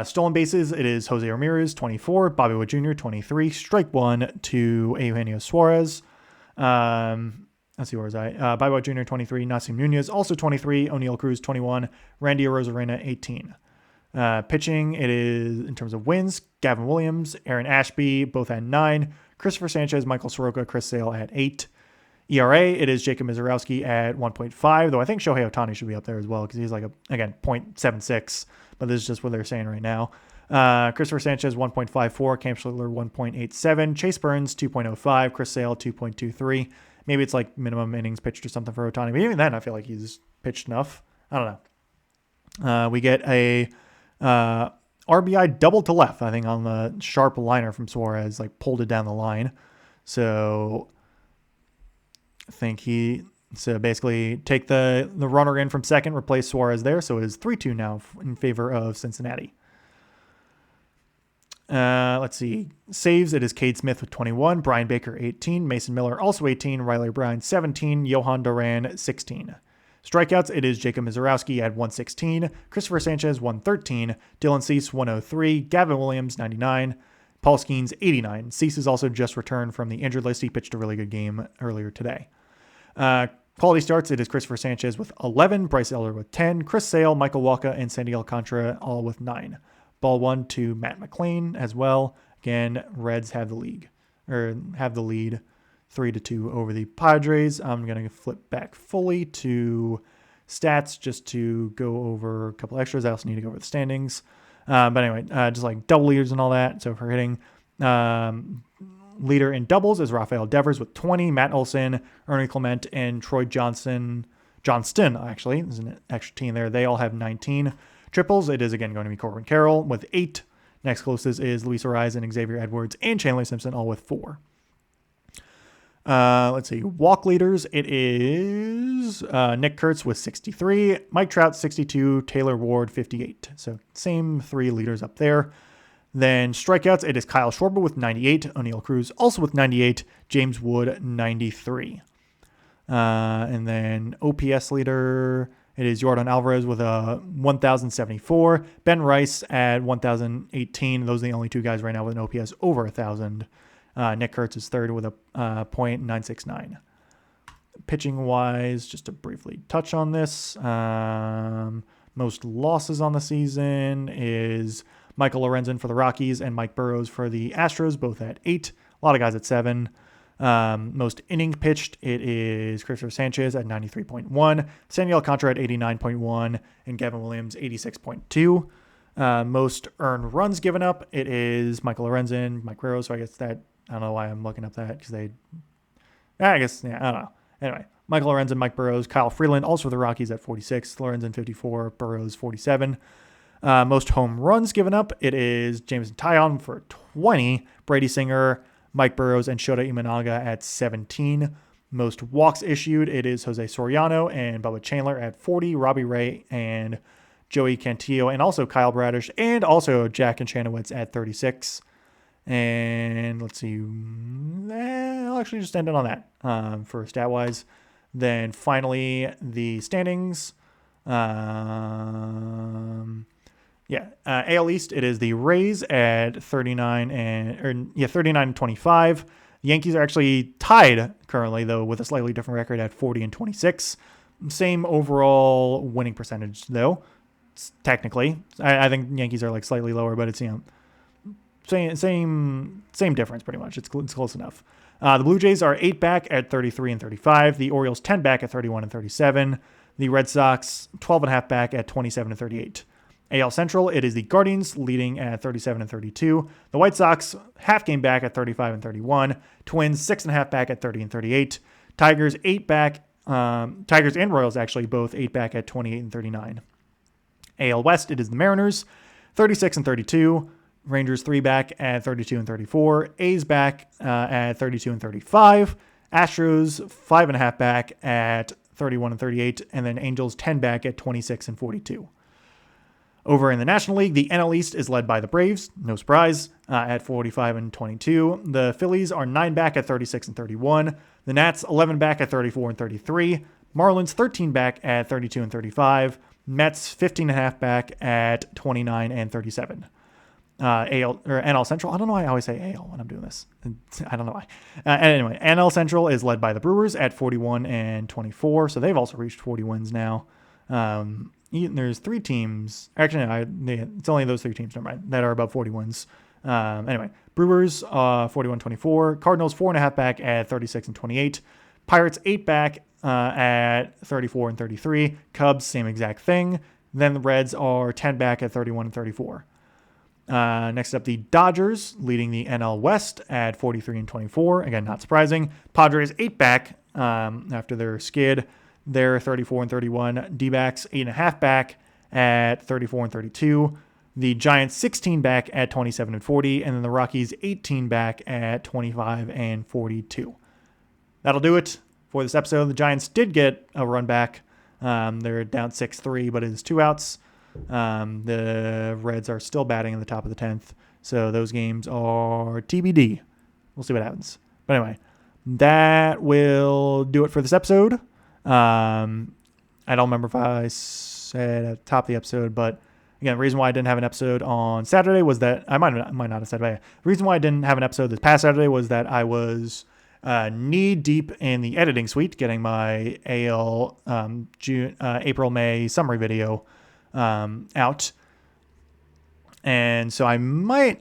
Stolen bases, it is Jose Ramirez, 24, Bobby Witt Jr., 23, strike 1 to Eugenio Suarez. Let's see, where was I? Bobby Witt Jr., 23, Nasim Nunez, also 23, O'Neal Cruz, 21, Randy Arozarena, 18. Pitching, it is, in terms of wins, Gavin Williams, Aaron Ashby, both at 9, Christopher Sanchez, Michael Soroka, Chris Sale at 8. ERA, it is Jacob Mizorowski at 1.5, though I think Shohei Ohtani should be up there as well because he's like, again, 0.76, but this is just what they're saying right now. Christopher Sanchez, 1.54, Cam Schlittler, 1.87, Chase Burns, 2.05, Chris Sale, 2.23. Maybe it's like minimum innings pitched or something for Ohtani, but even then I feel like he's pitched enough. I don't know. We get a RBI double to left, I think, on the sharp liner from Suarez, like pulled it down the line. So I think so basically take the runner in from second, replace Suarez there. So it is 3-2 now in favor of Cincinnati. Let's see. Saves, it is Cade Smith with 21, Brian Baker 18, Mason Miller also 18, Riley O'Brien 17, Johan Duran 16. Strikeouts, it is Jacob Mizorowski at 116, Christopher Sanchez 113, Dylan Cease 103, Gavin Williams 99, Paul Skeens 89. Cease is also just returned from the injured list. He pitched a really good game earlier today. Quality starts, it is Christopher Sanchez with 11, Bryce Elder with 10, Chris Sale, Michael Wacha, and Sandy Alcantara all with 9. Ball 1 to Matt McLean as well. Again, Reds have the lead 3-2 over the Padres. I'm going to flip back fully to stats just to go over a couple extras. I also need to go over the standings. But anyway, just like double leaders and all that. So for hitting, leader in doubles is Rafael Devers with 20. Matt Olson, Ernie Clement, and Troy Johnston, actually, there's an extra team there. They all have 19. Triples, it is again going to be Corbin Carroll with 8. Next closest is Luis Horizon, Xavier Edwards, and Chandler Simpson, all with 4. Let's see. Walk leaders, it is Nick Kurtz with 63, Mike Trout 62, Taylor Ward 58. So same 3 leaders up there. Then strikeouts, it is Kyle Schwarber with 98, O'Neill Cruz also with 98, James Wood 93. And then OPS leader, it is Yordan Alvarez with a 1,074, Ben Rice at 1,018. Those are the only 2 guys right now with an OPS over 1,000. Nick Kurtz is third with a .969. Pitching wise, just to briefly touch on this, most losses on the season is Michael Lorenzen for the Rockies and Mike Burrows for the Astros, both at 8. A lot of guys at 7. Most innings pitched, it is Christopher Sanchez at 93.1, Sandy Alcantara at 89.1, and Gavin Williams 86.2. Most earned runs given up, it is Michael Lorenzen, Mike Burrows. So I guess that, I don't know why I'm looking up that because I don't know. Anyway, Michael Lorenzen, Mike Burrows, Kyle Freeland, also for the Rockies at 46, Lorenzen 54, Burrows 47. Most home runs given up, it is Jameson Taillon for 20, Brady Singer, Mike Burrows, and Shota Imanaga at 17. Most walks issued, it is Jose Soriano and Bubba Chandler at 40, Robbie Ray and Joey Cantillo, and also Kyle Bradish, and also Jack Enchanowitz at 36. And let's see, I'll actually just end it on that for stat-wise. Then finally, the standings. AL East, it is the Rays at 39 and 25. Yankees are actually tied currently, though, with a slightly different record at 40 and 26. Same overall winning percentage, though. Technically, I think Yankees are like slightly lower, but it's same difference pretty much. It's close enough. The Blue Jays are 8 back at 33 and 35. The Orioles 10 back at 31 and 37. The Red Sox 12.5 back at 27 and 38. AL Central, it is the Guardians leading at 37 and 32. The White Sox half game back at 35 and 31. Twins 6.5 back at 30 and 38. Tigers 8 back. Tigers and Royals actually both 8 back at 28 and 39. AL West, it is the Mariners 36 and 32. Rangers 3 back at 32 and 34. A's back at 32 and 35. Astros 5.5 back at 31 and 38. And then Angels 10 back at 26 and 42. Over in the National League, the NL East is led by the Braves, no surprise, at 45 and 22. The Phillies are 9 back at 36 and 31. The Nats 11 back at 34 and 33. Marlins 13 back at 32 and 35. Mets 15.5 back at 29 and 37. NL Central. I don't know why I always say AL when I'm doing this. I don't know why. Anyway, NL Central is led by the Brewers at 41 and 24. So they've also reached 40 wins now. There's 3 teams. Actually, it's only those 3 teams, never mind, that are above 40 wins. Anyway, Brewers 41-24. Cardinals 4.5 back at 36 and 28. Pirates 8 back at 34 and 33. Cubs, same exact thing. Then the Reds are 10 back at 31 and 34. Next up, the Dodgers leading the NL West at 43 and 24. Again, not surprising. Padres 8 back after their skid. They're 34 and 31. D-backs 8.5 back at 34 and 32. The Giants 16 back at 27 and 40. And then the Rockies 18 back at 25 and 42. That'll do it for this episode. The Giants did get a run back. They're down 6-3, but it is 2 outs. The Reds are still batting in the top of the 10th. So those games are TBD. We'll see what happens. But anyway, that will do it for this episode. I don't remember if I said at the top of the episode, but again, the reason why I didn't have an episode on Saturday was that I might not have said, but the reason why I didn't have an episode this past Saturday was that I was knee deep in the editing suite, getting my AL April, May summary video out. And so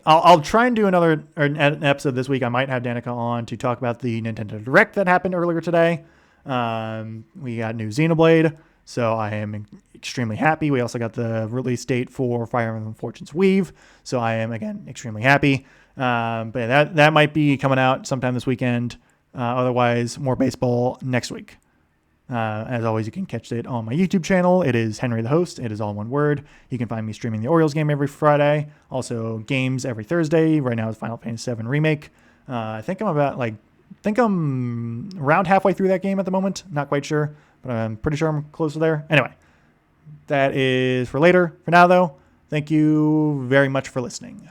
I'll try and do an episode this week. I might have Danica on to talk about the Nintendo Direct that happened earlier today. We got new Xenoblade, so I am extremely happy. We also got the release date for Fire Emblem Fortune's Weave, so I am, again, extremely happy. But that might be coming out sometime this weekend. Otherwise, more baseball next week. As always, you can catch it on my YouTube channel. It is Henry the Host. It is all one word. You can find me streaming the Orioles game every Friday. Also, games every Thursday. Right now, it's Final Fantasy VII Remake. I think I'm around halfway through that game at the moment. Not quite sure, but I'm pretty sure I'm close to there. Anyway, that is for later. For now, though, thank you very much for listening.